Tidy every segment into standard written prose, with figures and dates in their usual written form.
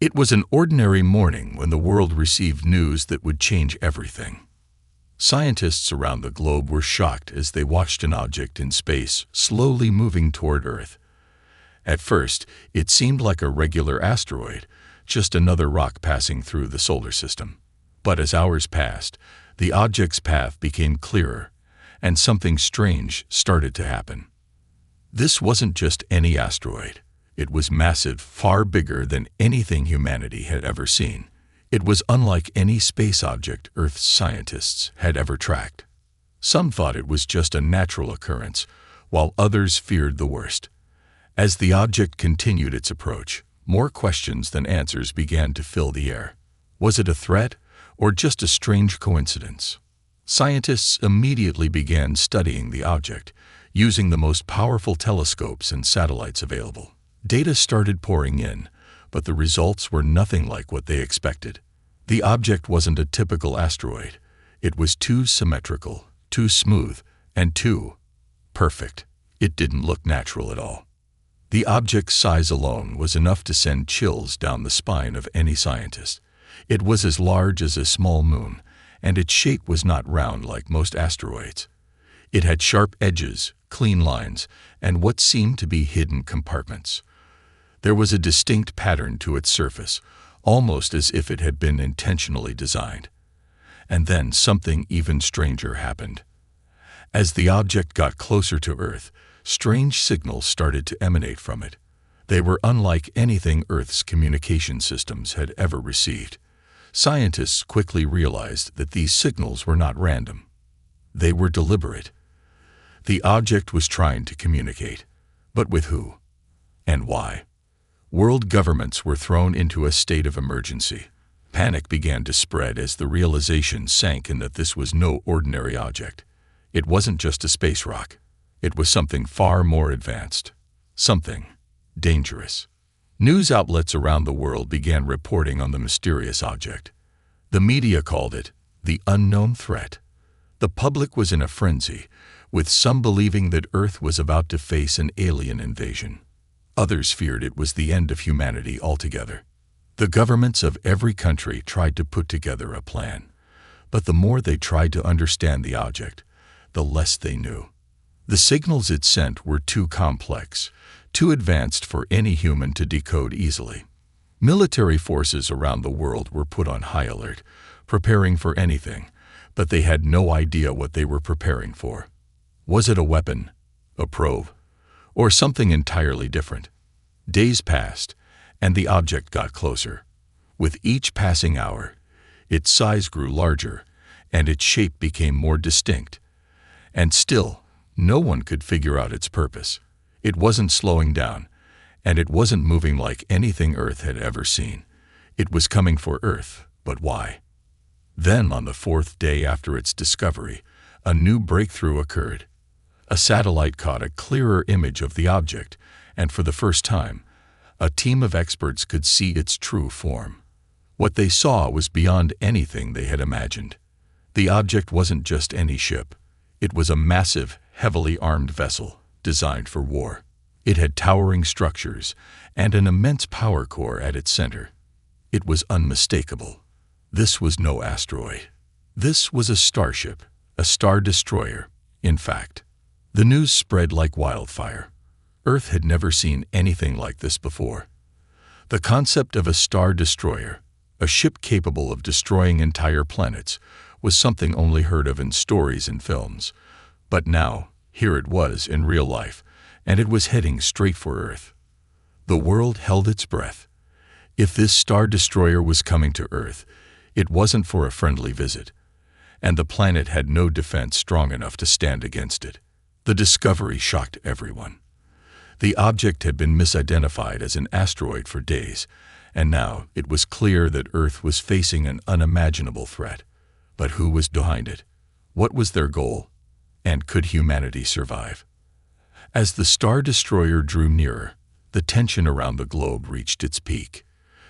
It was an ordinary morning when the world received news that would change everything. Scientists around the globe were shocked as they watched an object in space slowly moving toward Earth. At first, it seemed like a regular asteroid, just another rock passing through the solar system. But as hours passed, the object's path became clearer, and something strange started to happen. This wasn't just any asteroid. It was massive, far bigger than anything humanity had ever seen. It was unlike any space object Earth's scientists had ever tracked. Some thought it was just a natural occurrence, while others feared the worst. As the object continued its approach, more questions than answers began to fill the air. Was it a threat, or just a strange coincidence? Scientists immediately began studying the object, using the most powerful telescopes and satellites available. Data started pouring in, but the results were nothing like what they expected. The object wasn't a typical asteroid. It was too symmetrical, too smooth, and too perfect. It didn't look natural at all. The object's size alone was enough to send chills down the spine of any scientist. It was as large as a small moon, and its shape was not round like most asteroids. It had sharp edges, clean lines, and what seemed to be hidden compartments. There was a distinct pattern to its surface, almost as if it had been intentionally designed. And then something even stranger happened. As the object got closer to Earth, strange signals started to emanate from it. They were unlike anything Earth's communication systems had ever received. Scientists quickly realized that these signals were not random. They were deliberate. The object was trying to communicate, but with who? And why? World governments were thrown into a state of emergency. Panic began to spread as the realization sank in that this was no ordinary object. It wasn't just a space rock. It was something far more advanced. Something dangerous. News outlets around the world began reporting on the mysterious object. The media called it the unknown threat. The public was in a frenzy, with some believing that Earth was about to face an alien invasion. Others feared it was the end of humanity altogether. The governments of every country tried to put together a plan, but the more they tried to understand the object, the less they knew. The signals it sent were too complex, too advanced for any human to decode easily. Military forces around the world were put on high alert, preparing for anything, but they had no idea what they were preparing for. Was it a weapon, a probe, or something entirely different? Days passed, and the object got closer. With each passing hour, its size grew larger, and its shape became more distinct. And still, no one could figure out its purpose. It wasn't slowing down, and it wasn't moving like anything Earth had ever seen. It was coming for Earth, but why? Then, on the fourth day after its discovery, a new breakthrough occurred. A satellite caught a clearer image of the object, and for the first time, a team of experts could see its true form. What they saw was beyond anything they had imagined. The object wasn't just any ship. It was a massive, heavily armed vessel designed for war. It had towering structures and an immense power core at its center. It was unmistakable. This was no asteroid. This was a starship, a star destroyer, in fact. The news spread like wildfire. Earth had never seen anything like this before. The concept of a star destroyer, a ship capable of destroying entire planets, was something only heard of in stories and films. But now, here it was in real life, and it was heading straight for Earth. The world held its breath. If this star destroyer was coming to Earth, it wasn't for a friendly visit, and the planet had no defense strong enough to stand against it. The discovery shocked everyone. The object had been misidentified as an asteroid for days, and now it was clear that Earth was facing an unimaginable threat. But who was behind it? What was their goal? And could humanity survive? As the star destroyer drew nearer, the tension around the globe reached its peak.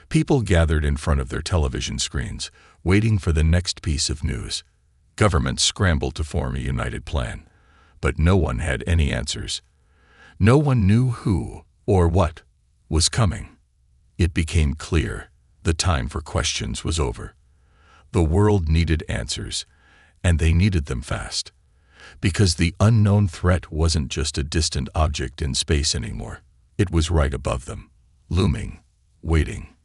People gathered in front of their television screens, waiting for the next piece of news. Governments scrambled to form a united plan, but no one had any answers. No one knew who or what was coming. It became clear The time for questions was over. The world needed answers, and they needed them fast. Because the unknown threat wasn't just a distant object in space anymore. It was right above them, looming, waiting.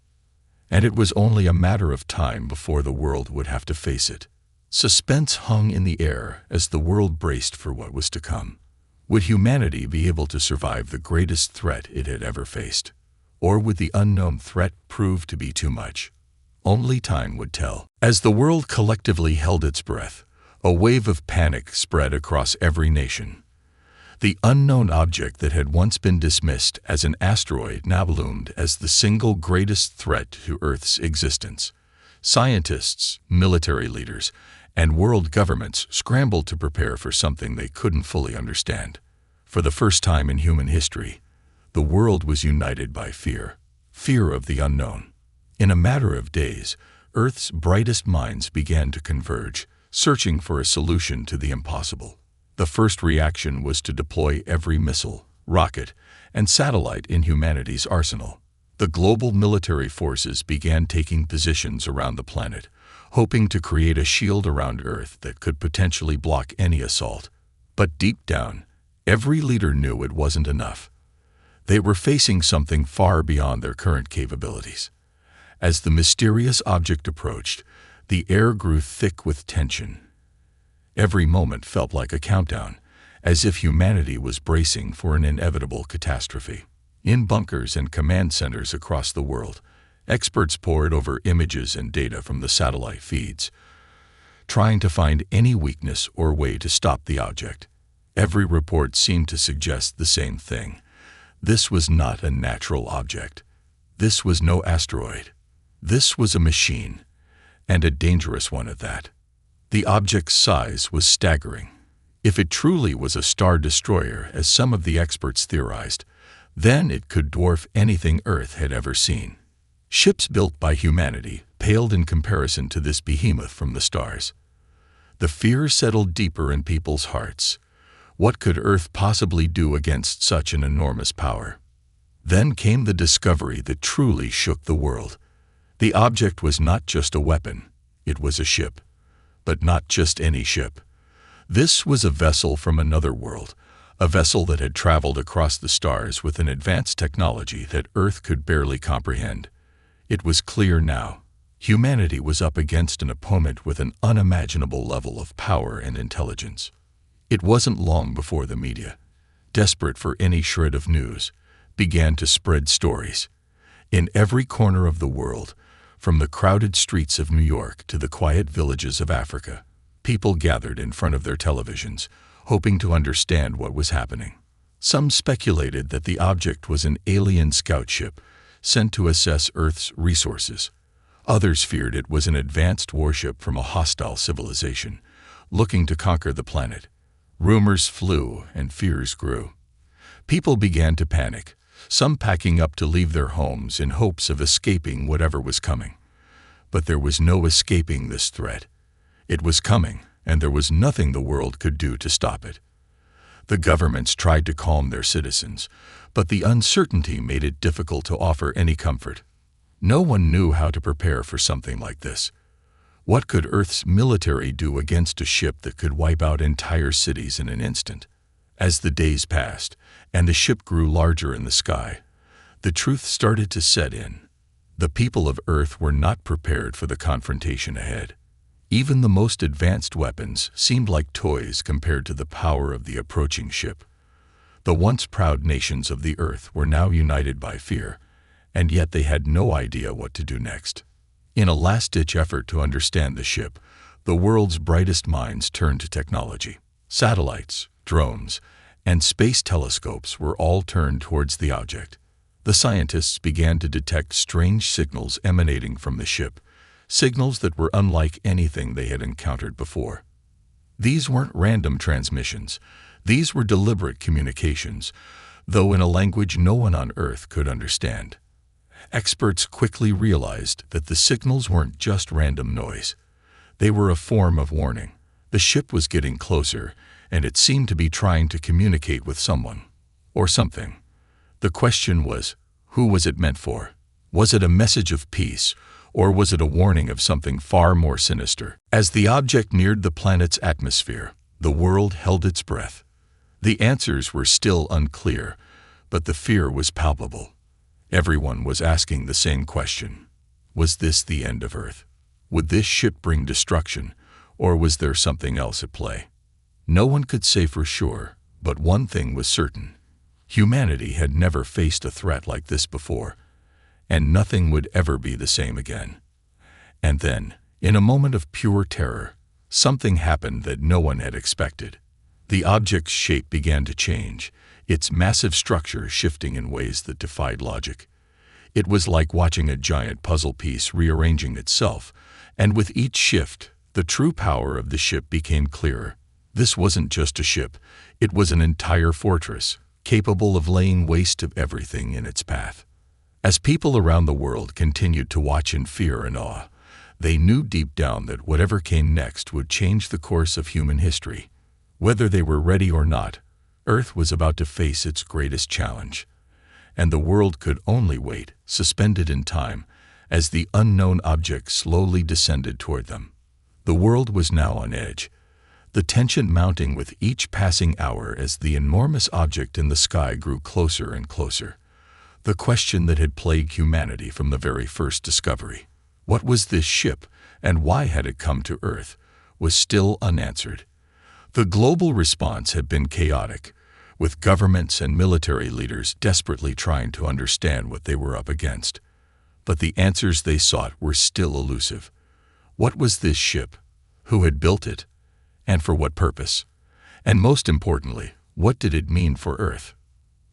And it was only a matter of time before the world would have to face it. Suspense hung in the air as the world braced for what was to come. Would humanity be able to survive the greatest threat it had ever faced? Or would the unknown threat prove to be too much? Only time would tell. As the world collectively held its breath, a wave of panic spread across every nation. The unknown object that had once been dismissed as an asteroid now loomed as the single greatest threat to Earth's existence. Scientists, military leaders, and world governments scrambled to prepare for something they couldn't fully understand. For the first time in human history, the world was united by fear of the unknown. In a matter of days, Earth's brightest minds began to converge, searching for a solution to the impossible. The first reaction was to deploy every missile, rocket, and satellite in humanity's arsenal. The global military forces began taking positions around the planet, hoping to create a shield around Earth that could potentially block any assault. But deep down, every leader knew it wasn't enough. They were facing something far beyond their current capabilities. As the mysterious object approached, the air grew thick with tension. Every moment felt like a countdown, as if humanity was bracing for an inevitable catastrophe. In bunkers and command centers across the world, experts pored over images and data from the satellite feeds, trying to find any weakness or way to stop the object. Every report seemed to suggest the same thing. This was not a natural object. This was no asteroid. This was a machine, and a dangerous one at that. The object's size was staggering. If it truly was a star destroyer, as some of the experts theorized, then it could dwarf anything Earth had ever seen. Ships built by humanity paled in comparison to this behemoth from the stars. The fear settled deeper in people's hearts. What could Earth possibly do against such an enormous power? Then came the discovery that truly shook the world. The object was not just a weapon, it was a ship. But not just any ship. This was a vessel from another world, a vessel that had traveled across the stars with an advanced technology that Earth could barely comprehend. It was clear now. Humanity was up against an opponent with an unimaginable level of power and intelligence. It wasn't long before the media, desperate for any shred of news, began to spread stories. In every corner of the world, from the crowded streets of New York to the quiet villages of Africa, people gathered in front of their televisions, hoping to understand what was happening. Some speculated that the object was an alien scout ship sent to assess Earth's resources. Others feared it was an advanced warship from a hostile civilization, looking to conquer the planet. Rumors flew and fears grew. People began to panic, some packing up to leave their homes in hopes of escaping whatever was coming. But there was no escaping this threat. It was coming, and there was nothing the world could do to stop it. The governments tried to calm their citizens, but the uncertainty made it difficult to offer any comfort. No one knew how to prepare for something like this. What could Earth's military do against a ship that could wipe out entire cities in an instant? As the days passed, and the ship grew larger in the sky, the truth started to set in. The people of Earth were not prepared for the confrontation ahead. Even the most advanced weapons seemed like toys compared to the power of the approaching ship. The once proud nations of the Earth were now united by fear, and yet they had no idea what to do next. In a last-ditch effort to understand the ship, the world's brightest minds turned to technology. Satellites, drones, and space telescopes were all turned towards the object. The scientists began to detect strange signals emanating from the ship, signals that were unlike anything they had encountered before. These weren't random transmissions. These were deliberate communications, though in a language no one on Earth could understand. Experts quickly realized that the signals weren't just random noise. They were a form of warning. The ship was getting closer, and it seemed to be trying to communicate with someone, or something. The question was, who was it meant for? Was it a message of peace, Or was it a warning of something far more sinister? As the object neared the planet's atmosphere, the world held its breath. The answers were still unclear, but the fear was palpable. Everyone was asking the same question. Was this the end of Earth? Would this ship bring destruction, or was there something else at play? No one could say for sure, but one thing was certain. Humanity had never faced a threat like this before, and nothing would ever be the same again. And then, in a moment of pure terror, something happened that no one had expected. The object's shape began to change, its massive structure shifting in ways that defied logic. It was like watching a giant puzzle piece rearranging itself, and with each shift, the true power of the ship became clearer. This wasn't just a ship, it was an entire fortress, capable of laying waste to everything in its path. As people around the world continued to watch in fear and awe, they knew deep down that whatever came next would change the course of human history. Whether they were ready or not, Earth was about to face its greatest challenge. And the world could only wait, suspended in time, as the unknown object slowly descended toward them. The world was now on edge, the tension mounting with each passing hour as the enormous object in the sky grew closer and closer. The question that had plagued humanity from the very first discovery, what was this ship and why had it come to Earth, was still unanswered. The global response had been chaotic, with governments and military leaders desperately trying to understand what they were up against. But the answers they sought were still elusive. What was this ship? Who had built it? And for what purpose? And most importantly, what did it mean for Earth?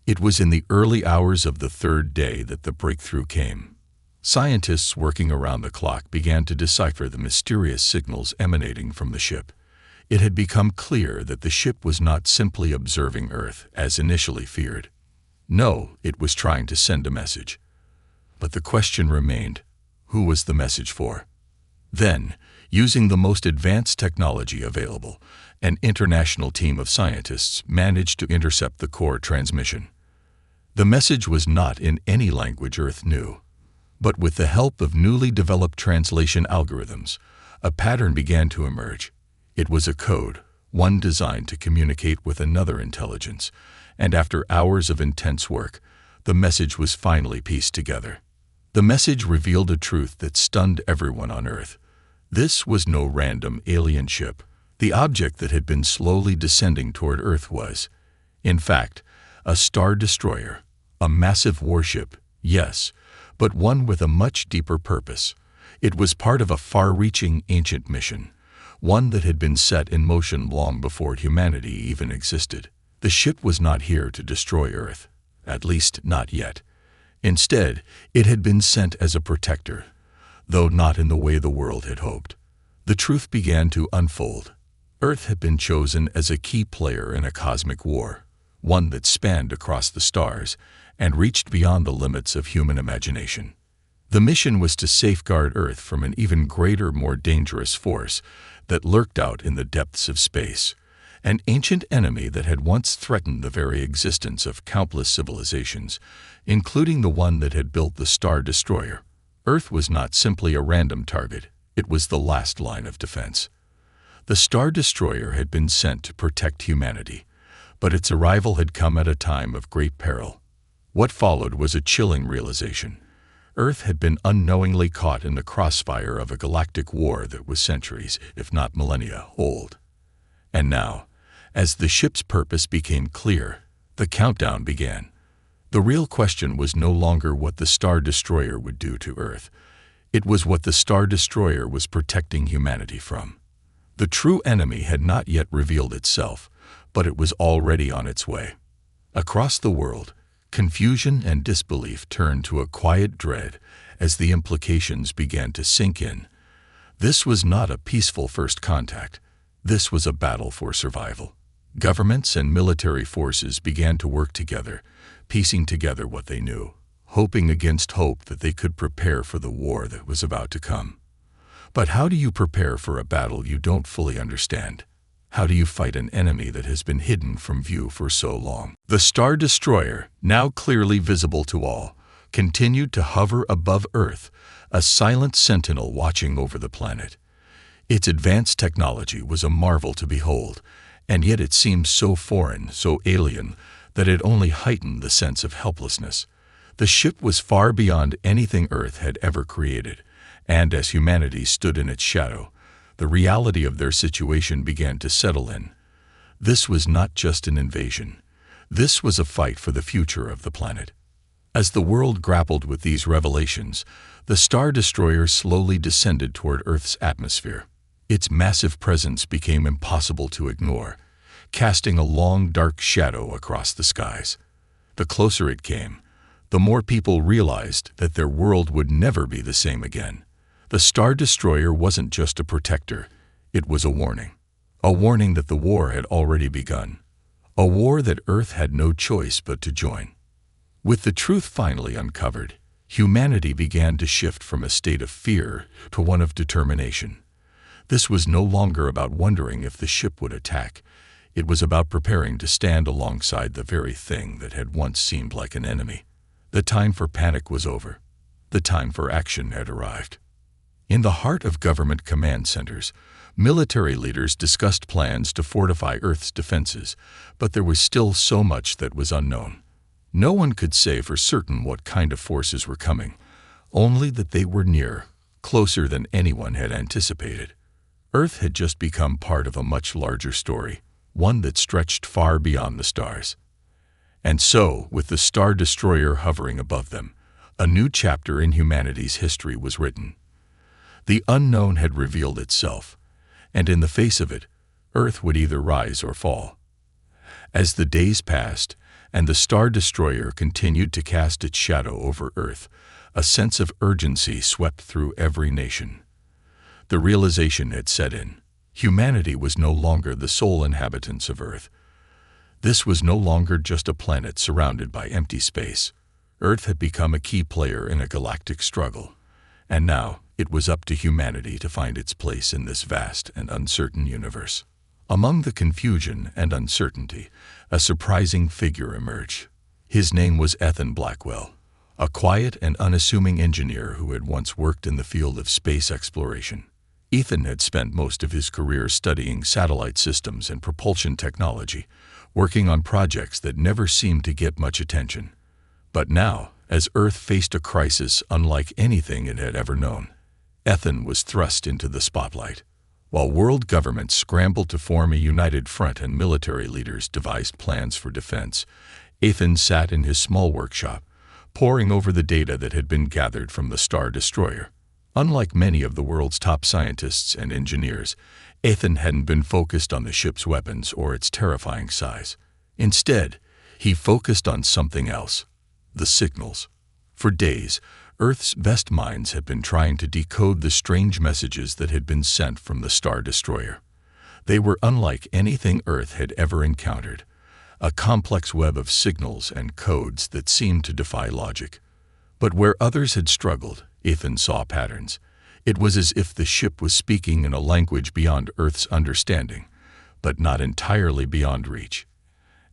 It was in the early hours of the third day that the breakthrough came. Scientists working around the clock began to decipher the mysterious signals emanating from the ship. It had become clear that the ship was not simply observing Earth, as initially feared. No, it was trying to send a message. But the question remained, who was the message for? Then, using the most advanced technology available, an international team of scientists managed to intercept the core transmission. The message was not in any language Earth knew, but with the help of newly developed translation algorithms, a pattern began to emerge. It was a code, one designed to communicate with another intelligence, and after hours of intense work, the message was finally pieced together. The message revealed a truth that stunned everyone on Earth. This was no random alien ship. The object that had been slowly descending toward Earth was, in fact, a star destroyer, a massive warship, yes, but one with a much deeper purpose. It was part of a far-reaching ancient mission, one that had been set in motion long before humanity even existed. The ship was not here to destroy Earth, at least not yet. Instead, it had been sent as a protector, though not in the way the world had hoped. The truth began to unfold. Earth had been chosen as a key player in a cosmic war, one that spanned across the stars and reached beyond the limits of human imagination. The mission was to safeguard Earth from an even greater, more dangerous force that lurked out in the depths of space, an ancient enemy that had once threatened the very existence of countless civilizations, including the one that had built the Star Destroyer. Earth was not simply a random target, it was the last line of defense. The Star Destroyer had been sent to protect humanity, but its arrival had come at a time of great peril. What followed was a chilling realization. Earth had been unknowingly caught in the crossfire of a galactic war that was centuries, if not millennia, old. And now, as the ship's purpose became clear, the countdown began. The real question was no longer what the Star Destroyer would do to Earth. It was what the Star Destroyer was protecting humanity from. The true enemy had not yet revealed itself, but it was already on its way. Across the world, confusion and disbelief turned to a quiet dread as the implications began to sink in. This was not a peaceful first contact. This was a battle for survival. Governments and military forces began to work together, piecing together what they knew, hoping against hope that they could prepare for the war that was about to come. But how do you prepare for a battle you don't fully understand? How do you fight an enemy that has been hidden from view for so long? The Star Destroyer, now clearly visible to all, continued to hover above Earth, a silent sentinel watching over the planet. Its advanced technology was a marvel to behold, and yet it seemed so foreign, so alien, that it only heightened the sense of helplessness. The ship was far beyond anything Earth had ever created, and as humanity stood in its shadow, the reality of their situation began to settle in. This was not just an invasion. This was a fight for the future of the planet. As the world grappled with these revelations, the Star Destroyer slowly descended toward Earth's atmosphere. Its massive presence became impossible to ignore, casting a long, dark shadow across the skies. The closer it came, the more people realized that their world would never be the same again. The Star Destroyer wasn't just a protector, it was a warning. A warning that the war had already begun. A war that Earth had no choice but to join. With the truth finally uncovered, humanity began to shift from a state of fear to one of determination. This was no longer about wondering if the ship would attack. It was about preparing to stand alongside the very thing that had once seemed like an enemy. The time for panic was over. The time for action had arrived. In the heart of government command centers, military leaders discussed plans to fortify Earth's defenses, but there was still so much that was unknown. No one could say for certain what kind of forces were coming, only that they were near, closer than anyone had anticipated. Earth had just become part of a much larger story, one that stretched far beyond the stars. And so, with the Star Destroyer hovering above them, a new chapter in humanity's history was written. The unknown had revealed itself, and in the face of it, Earth would either rise or fall. As the days passed, and the Star Destroyer continued to cast its shadow over Earth, a sense of urgency swept through every nation. The realization had set in. Humanity was no longer the sole inhabitants of Earth. This was no longer just a planet surrounded by empty space. Earth had become a key player in a galactic struggle, and now it was up to humanity to find its place in this vast and uncertain universe. Among the confusion and uncertainty, a surprising figure emerged. His name was Ethan Blackwell, a quiet and unassuming engineer who had once worked in the field of space exploration. Ethan had spent most of his career studying satellite systems and propulsion technology, working on projects that never seemed to get much attention. But now, as Earth faced a crisis unlike anything it had ever known, Ethan was thrust into the spotlight. While world governments scrambled to form a united front and military leaders devised plans for defense, Ethan sat in his small workshop, poring over the data that had been gathered from the Star Destroyer. Unlike many of the world's top scientists and engineers, Ethan hadn't been focused on the ship's weapons or its terrifying size. Instead, he focused on something else: the signals. For days, Earth's best minds had been trying to decode the strange messages that had been sent from the Star Destroyer. They were unlike anything Earth had ever encountered, a complex web of signals and codes that seemed to defy logic. But where others had struggled, Ethan saw patterns. It was as if the ship was speaking in a language beyond Earth's understanding, but not entirely beyond reach.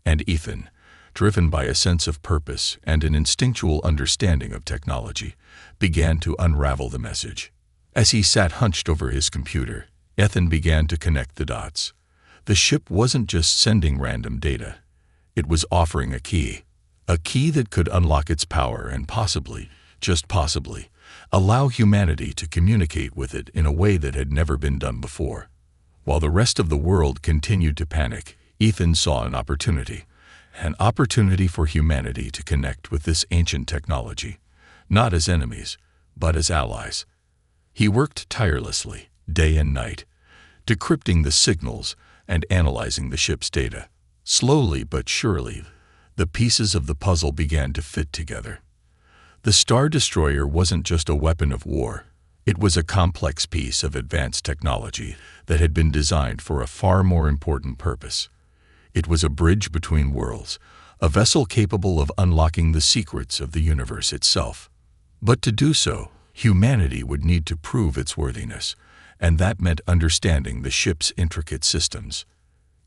And Ethan, driven by a sense of purpose and an instinctual understanding of technology, began to unravel the message. As he sat hunched over his computer, Ethan began to connect the dots. The ship wasn't just sending random data. It was offering a key that could unlock its power and possibly, just possibly, allow humanity to communicate with it in a way that had never been done before. While the rest of the world continued to panic, Ethan saw an opportunity for humanity to connect with this ancient technology, not as enemies, but as allies. He worked tirelessly, day and night, decrypting the signals and analyzing the ship's data. Slowly but surely, the pieces of the puzzle began to fit together. The Star Destroyer wasn't just a weapon of war. It was a complex piece of advanced technology that had been designed for a far more important purpose. It was a bridge between worlds, a vessel capable of unlocking the secrets of the universe itself. But to do so, humanity would need to prove its worthiness, and that meant understanding the ship's intricate systems.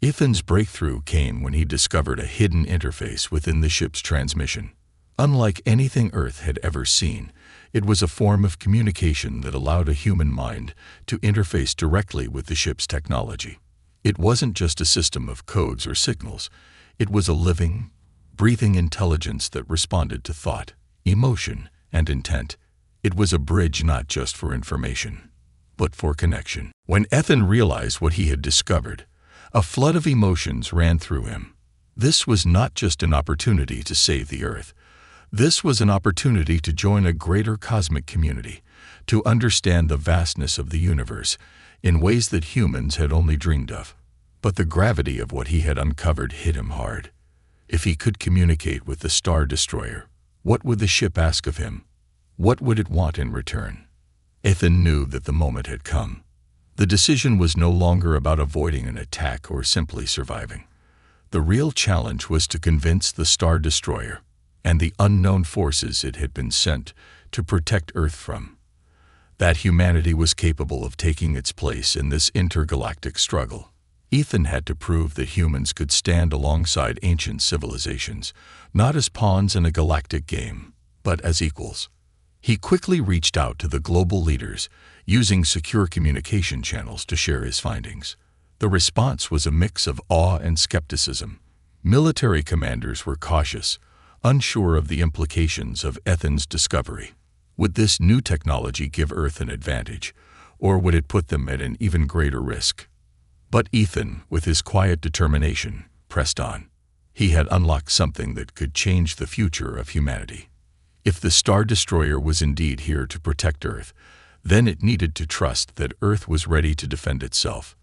Ethan's breakthrough came when he discovered a hidden interface within the ship's transmission. Unlike anything Earth had ever seen, it was a form of communication that allowed a human mind to interface directly with the ship's technology. It wasn't just a system of codes or signals. It was a living, breathing intelligence that responded to thought, emotion, and intent. It was a bridge not just for information, but for connection. When Ethan realized what he had discovered, a flood of emotions ran through him. This was not just an opportunity to save the Earth. This was an opportunity to join a greater cosmic community, to understand the vastness of the universe in ways that humans had only dreamed of. But the gravity of what he had uncovered hit him hard. If he could communicate with the Star Destroyer, what would the ship ask of him? What would it want in return? Ethan knew that the moment had come. The decision was no longer about avoiding an attack or simply surviving. The real challenge was to convince the Star Destroyer and the unknown forces it had been sent to protect Earth from, that humanity was capable of taking its place in this intergalactic struggle. Ethan had to prove that humans could stand alongside ancient civilizations, not as pawns in a galactic game, but as equals. He quickly reached out to the global leaders, using secure communication channels to share his findings. The response was a mix of awe and skepticism. Military commanders were cautious, unsure of the implications of Ethan's discovery. Would this new technology give Earth an advantage, or would it put them at an even greater risk? But Ethan, with his quiet determination, pressed on. He had unlocked something that could change the future of humanity. If the Star Destroyer was indeed here to protect Earth, then it needed to trust that Earth was ready to defend itself.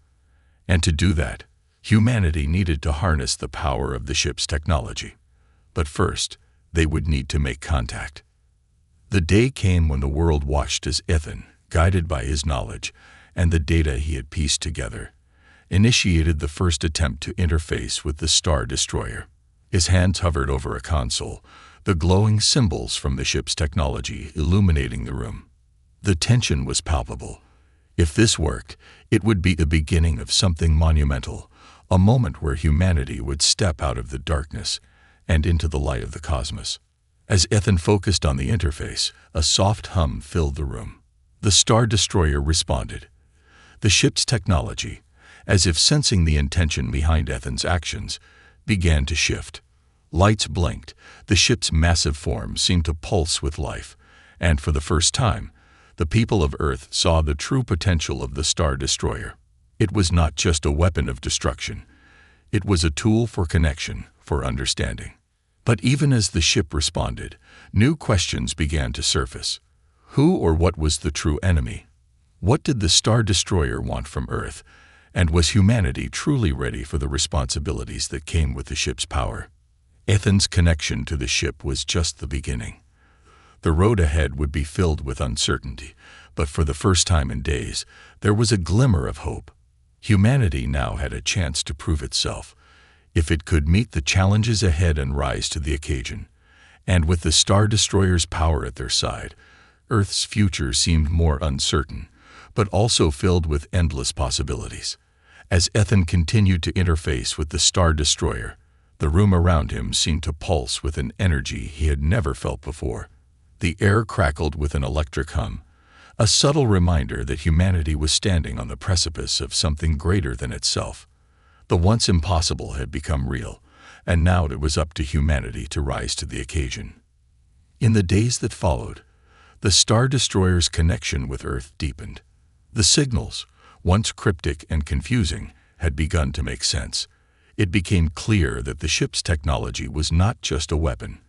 And to do that, humanity needed to harness the power of the ship's technology. But first, they would need to make contact. The day came when the world watched as Ethan, guided by his knowledge and the data he had pieced together, initiated the first attempt to interface with the Star Destroyer. His hands hovered over a console, the glowing symbols from the ship's technology illuminating the room. The tension was palpable. If this worked, it would be the beginning of something monumental, a moment where humanity would step out of the darkness and into the light of the cosmos. As Ethan focused on the interface, a soft hum filled the room. The Star Destroyer responded. The ship's technology, as if sensing the intention behind Ethan's actions, began to shift. Lights blinked, the ship's massive form seemed to pulse with life, and for the first time, the people of Earth saw the true potential of the Star Destroyer. It was not just a weapon of destruction. It was a tool for connection, for understanding. But even as the ship responded, new questions began to surface. Who or what was the true enemy? What did the Star Destroyer want from Earth? And was humanity truly ready for the responsibilities that came with the ship's power? Ethan's connection to the ship was just the beginning. The road ahead would be filled with uncertainty, but for the first time in days, there was a glimmer of hope. Humanity now had a chance to prove itself, if it could meet the challenges ahead and rise to the occasion. And with the Star Destroyer's power at their side, Earth's future seemed more uncertain, but also filled with endless possibilities. As Ethan continued to interface with the Star Destroyer, the room around him seemed to pulse with an energy he had never felt before. The air crackled with an electric hum, a subtle reminder that humanity was standing on the precipice of something greater than itself. The once impossible had become real, and now it was up to humanity to rise to the occasion. In the days that followed, the Star Destroyer's connection with Earth deepened. The signals, once cryptic and confusing, had begun to make sense. It became clear that the ship's technology was not just a weapon.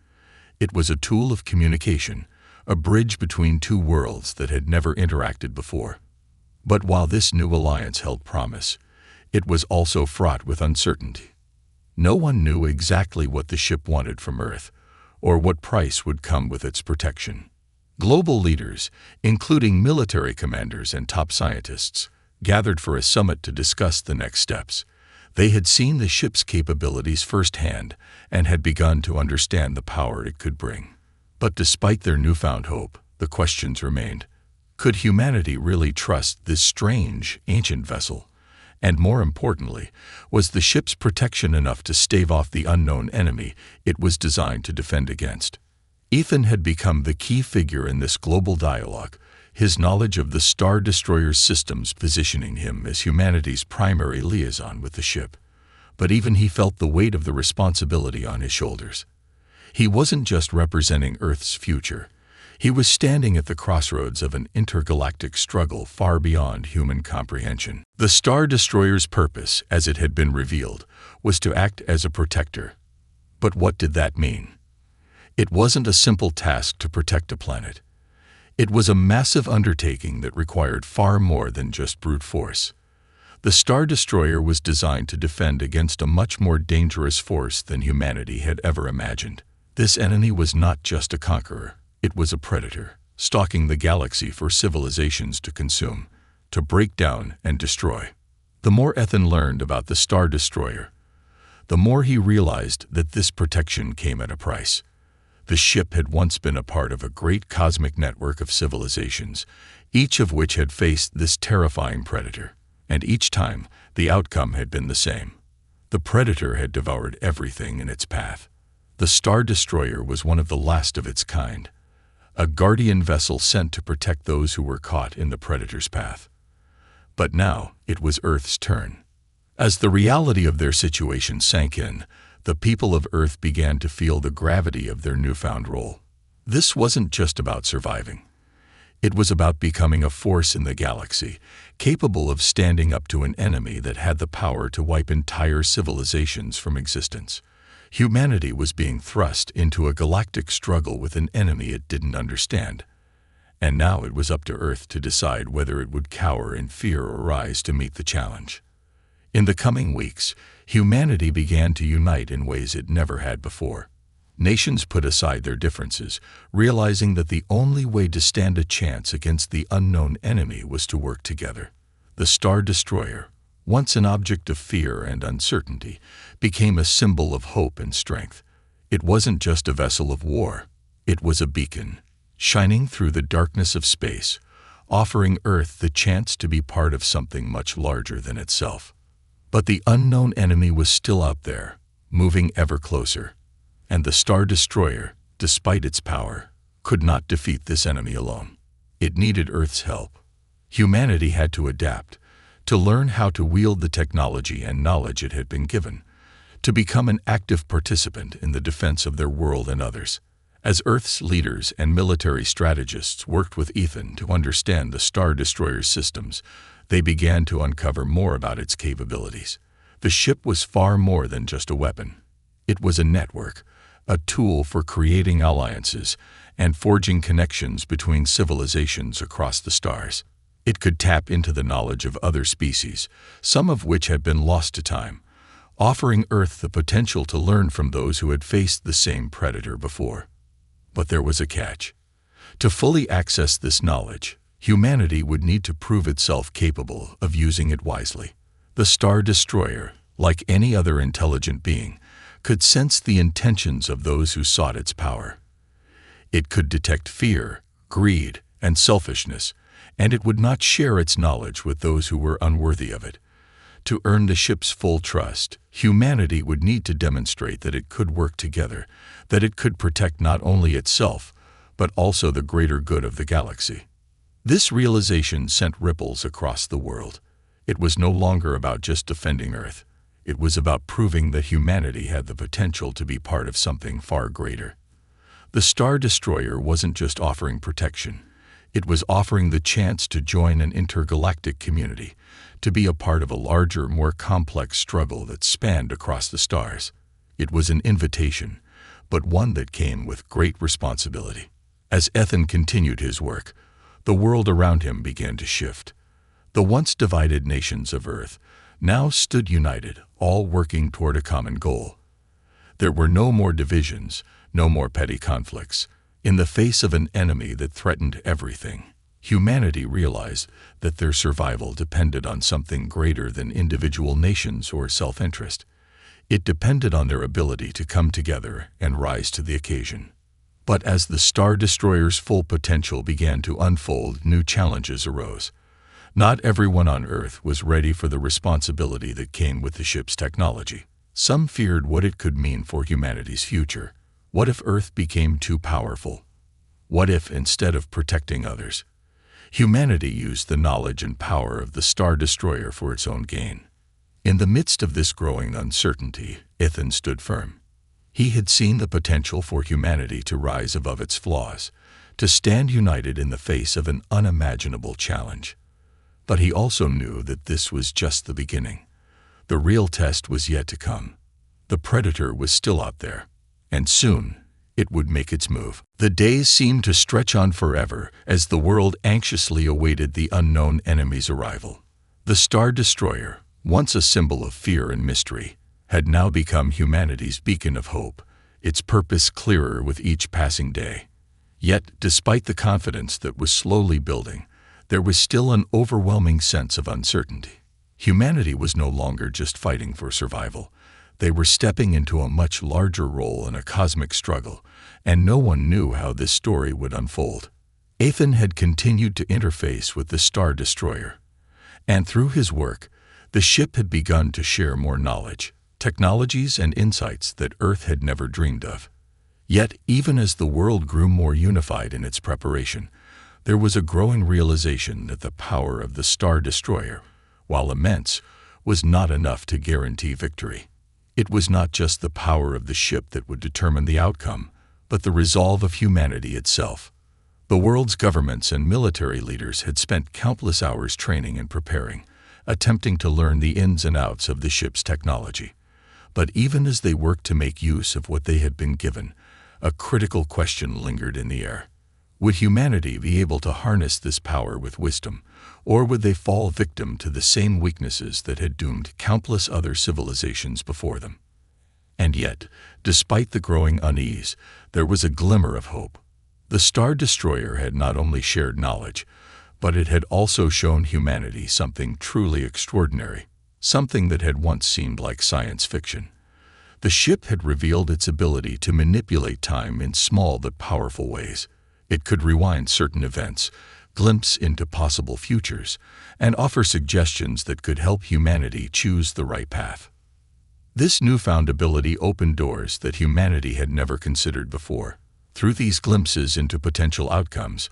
It was a tool of communication, a bridge between two worlds that had never interacted before. But while this new alliance held promise, it was also fraught with uncertainty. No one knew exactly what the ship wanted from Earth, or what price would come with its protection. Global leaders, including military commanders and top scientists, gathered for a summit to discuss the next steps. They had seen the ship's capabilities firsthand and had begun to understand the power it could bring. But despite their newfound hope, the questions remained. Could humanity really trust this strange, ancient vessel? And more importantly, was the ship's protection enough to stave off the unknown enemy it was designed to defend against? Ethan had become the key figure in this global dialogue, his knowledge of the Star Destroyer's systems positioning him as humanity's primary liaison with the ship. But even he felt the weight of the responsibility on his shoulders. He wasn't just representing Earth's future. He was standing at the crossroads of an intergalactic struggle far beyond human comprehension. The Star Destroyer's purpose, as it had been revealed, was to act as a protector. But what did that mean? It wasn't a simple task to protect a planet. It was a massive undertaking that required far more than just brute force. The Star Destroyer was designed to defend against a much more dangerous force than humanity had ever imagined. This enemy was not just a conqueror. It was a predator, stalking the galaxy for civilizations to consume, to break down and destroy. The more Ethan learned about the Star Destroyer, the more he realized that this protection came at a price. The ship had once been a part of a great cosmic network of civilizations, each of which had faced this terrifying predator, and each time the outcome had been the same. The predator had devoured everything in its path. The Star Destroyer was one of the last of its kind, a guardian vessel sent to protect those who were caught in the predator's path. But now it was Earth's turn. As the reality of their situation sank in, the people of Earth began to feel the gravity of their newfound role. This wasn't just about surviving. It was about becoming a force in the galaxy, capable of standing up to an enemy that had the power to wipe entire civilizations from existence. Humanity was being thrust into a galactic struggle with an enemy it didn't understand. And now it was up to Earth to decide whether it would cower in fear or rise to meet the challenge. In the coming weeks, humanity began to unite in ways it never had before. Nations put aside their differences, realizing that the only way to stand a chance against the unknown enemy was to work together. The Star Destroyer, once an object of fear and uncertainty, became a symbol of hope and strength. It wasn't just a vessel of war. It was a beacon, shining through the darkness of space, offering Earth the chance to be part of something much larger than itself. But the unknown enemy was still out there, moving ever closer. And the Star Destroyer, despite its power, could not defeat this enemy alone. It needed Earth's help. Humanity had to adapt, to learn how to wield the technology and knowledge it had been given, to become an active participant in the defense of their world and others. As Earth's leaders and military strategists worked with Ethan to understand the Star Destroyer's systems, they began to uncover more about its capabilities. The ship was far more than just a weapon. It was a network, a tool for creating alliances and forging connections between civilizations across the stars. It could tap into the knowledge of other species, some of which had been lost to time, offering Earth the potential to learn from those who had faced the same predator before. But there was a catch. To fully access this knowledge, humanity would need to prove itself capable of using it wisely. The Star Destroyer, like any other intelligent being, could sense the intentions of those who sought its power. It could detect fear, greed, and selfishness, and it would not share its knowledge with those who were unworthy of it. To earn the ship's full trust, humanity would need to demonstrate that it could work together, that it could protect not only itself, but also the greater good of the galaxy. This realization sent ripples across the world. It was no longer about just defending Earth. It was about proving that humanity had the potential to be part of something far greater. The Star Destroyer wasn't just offering protection. It was offering the chance to join an intergalactic community, to be a part of a larger, more complex struggle that spanned across the stars. It was an invitation, but one that came with great responsibility. As Ethan continued his work, the world around him began to shift. The once divided nations of Earth now stood united, all working toward a common goal. There were no more divisions, no more petty conflicts. In the face of an enemy that threatened everything, humanity realized that their survival depended on something greater than individual nations or self-interest. It depended on their ability to come together and rise to the occasion. But as the Star Destroyer's full potential began to unfold, new challenges arose. Not everyone on Earth was ready for the responsibility that came with the ship's technology. Some feared what it could mean for humanity's future, What if Earth became too powerful? What if, instead of protecting others, humanity used the knowledge and power of the Star Destroyer for its own gain? In the midst of this growing uncertainty, Ethan stood firm. He had seen the potential for humanity to rise above its flaws, to stand united in the face of an unimaginable challenge. But he also knew that this was just the beginning. The real test was yet to come. The predator was still out there, and soon it would make its move. The days seemed to stretch on forever as the world anxiously awaited the unknown enemy's arrival. The Star Destroyer, once a symbol of fear and mystery, had now become humanity's beacon of hope, its purpose clearer with each passing day. Yet, despite the confidence that was slowly building, there was still an overwhelming sense of uncertainty. Humanity was no longer just fighting for survival. They were stepping into a much larger role in a cosmic struggle, and no one knew how this story would unfold. Ethan had continued to interface with the Star Destroyer, and through his work, the ship had begun to share more knowledge, technologies, and insights that Earth had never dreamed of. Yet, even as the world grew more unified in its preparation, there was a growing realization that the power of the Star Destroyer, while immense, was not enough to guarantee victory. It was not just the power of the ship that would determine the outcome, but the resolve of humanity itself. The world's governments and military leaders had spent countless hours training and preparing, attempting to learn the ins and outs of the ship's technology. But even as they worked to make use of what they had been given, a critical question lingered in the air. Would humanity be able to harness this power with wisdom, or would they fall victim to the same weaknesses that had doomed countless other civilizations before them? And yet, despite the growing unease, there was a glimmer of hope. The Star Destroyer had not only shared knowledge, but it had also shown humanity something truly extraordinary, something that had once seemed like science fiction. The ship had revealed its ability to manipulate time in small but powerful ways. It could rewind certain events, glimpse into possible futures, and offer suggestions that could help humanity choose the right path. This newfound ability opened doors that humanity had never considered before. Through these glimpses into potential outcomes,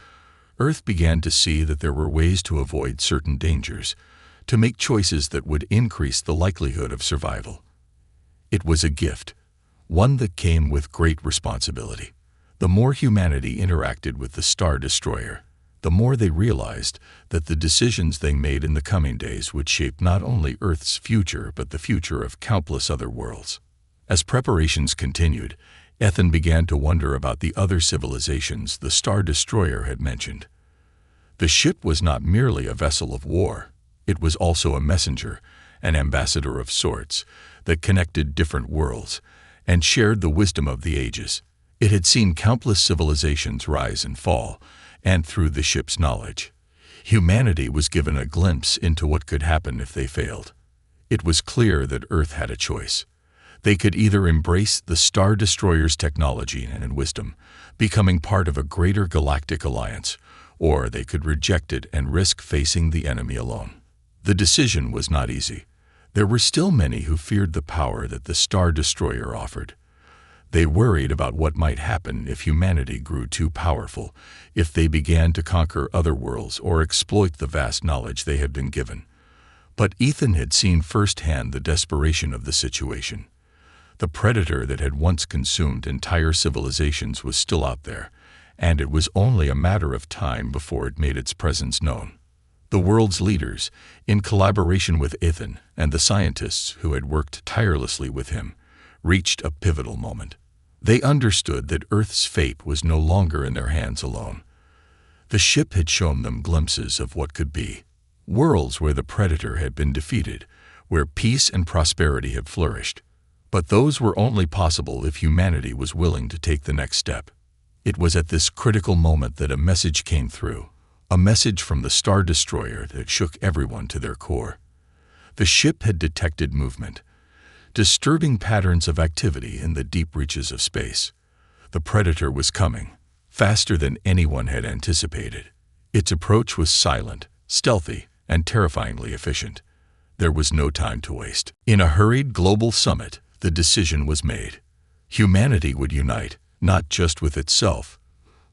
Earth began to see that there were ways to avoid certain dangers, to make choices that would increase the likelihood of survival. It was a gift, one that came with great responsibility. The more humanity interacted with the Star Destroyer, the more they realized that the decisions they made in the coming days would shape not only Earth's future but the future of countless other worlds. As preparations continued, Ethan began to wonder about the other civilizations the Star Destroyer had mentioned. The ship was not merely a vessel of war. It was also a messenger, an ambassador of sorts, that connected different worlds and shared the wisdom of the ages. It had seen countless civilizations rise and fall, and through the ship's knowledge, humanity was given a glimpse into what could happen if they failed. It was clear that Earth had a choice. They could either embrace the Star Destroyer's technology and wisdom, becoming part of a greater galactic alliance, or they could reject it and risk facing the enemy alone. The decision was not easy. There were still many who feared the power that the Star Destroyer offered. They worried about what might happen if humanity grew too powerful, if they began to conquer other worlds or exploit the vast knowledge they had been given. But Ethan had seen firsthand the desperation of the situation. The predator that had once consumed entire civilizations was still out there, and it was only a matter of time before it made its presence known. The world's leaders, in collaboration with Ethan and the scientists who had worked tirelessly with him, reached a pivotal moment. They understood that Earth's fate was no longer in their hands alone. The ship had shown them glimpses of what could be. Worlds where the predator had been defeated, where peace and prosperity had flourished. But those were only possible if humanity was willing to take the next step. It was at this critical moment that a message came through, a message from the Star Destroyer that shook everyone to their core. The ship had detected movement, disturbing patterns of activity in the deep reaches of space. The predator was coming, faster than anyone had anticipated. Its approach was silent, stealthy, and terrifyingly efficient. There was no time to waste. In a hurried global summit, the decision was made. Humanity would unite, not just with itself,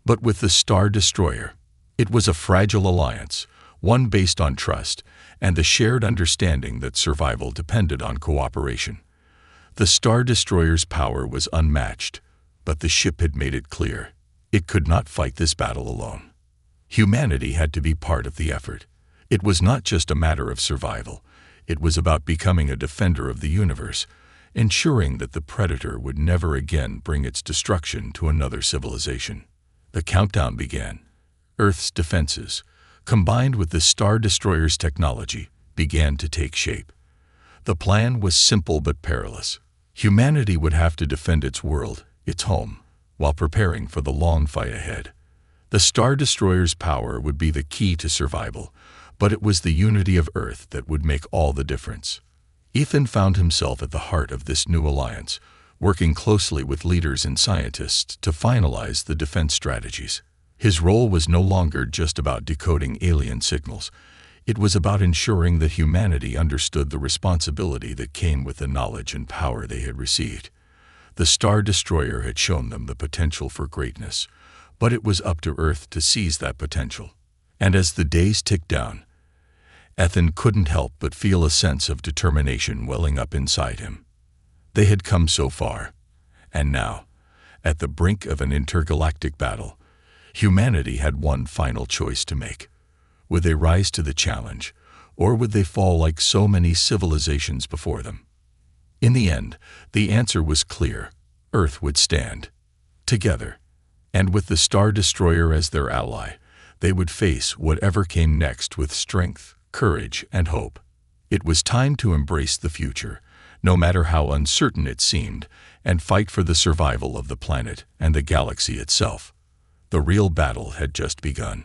but with the Star Destroyer. It was a fragile alliance, one based on trust and the shared understanding that survival depended on cooperation. The Star Destroyer's power was unmatched, but the ship had made it clear it could not fight this battle alone. Humanity had to be part of the effort. It was not just a matter of survival. It was about becoming a defender of the universe, ensuring that the Predator would never again bring its destruction to another civilization. The countdown began. Earth's defenses, combined with the Star Destroyer's technology, began to take shape. The plan was simple but perilous. Humanity would have to defend its world, its home, while preparing for the long fight ahead. The Star Destroyer's power would be the key to survival, but it was the unity of Earth that would make all the difference. Ethan found himself at the heart of this new alliance, working closely with leaders and scientists to finalize the defense strategies. His role was no longer just about decoding alien signals. It was about ensuring that humanity understood the responsibility that came with the knowledge and power they had received. The Star Destroyer had shown them the potential for greatness, but it was up to Earth to seize that potential. And as the days ticked down, Ethan couldn't help but feel a sense of determination welling up inside him. They had come so far, and now, at the brink of an intergalactic battle, humanity had one final choice to make. Would they rise to the challenge, or would they fall like so many civilizations before them? In the end, the answer was clear. Earth would stand. Together. And with the Star Destroyer as their ally, they would face whatever came next with strength, courage, and hope. It was time to embrace the future, no matter how uncertain it seemed, and fight for the survival of the planet and the galaxy itself. The real battle had just begun.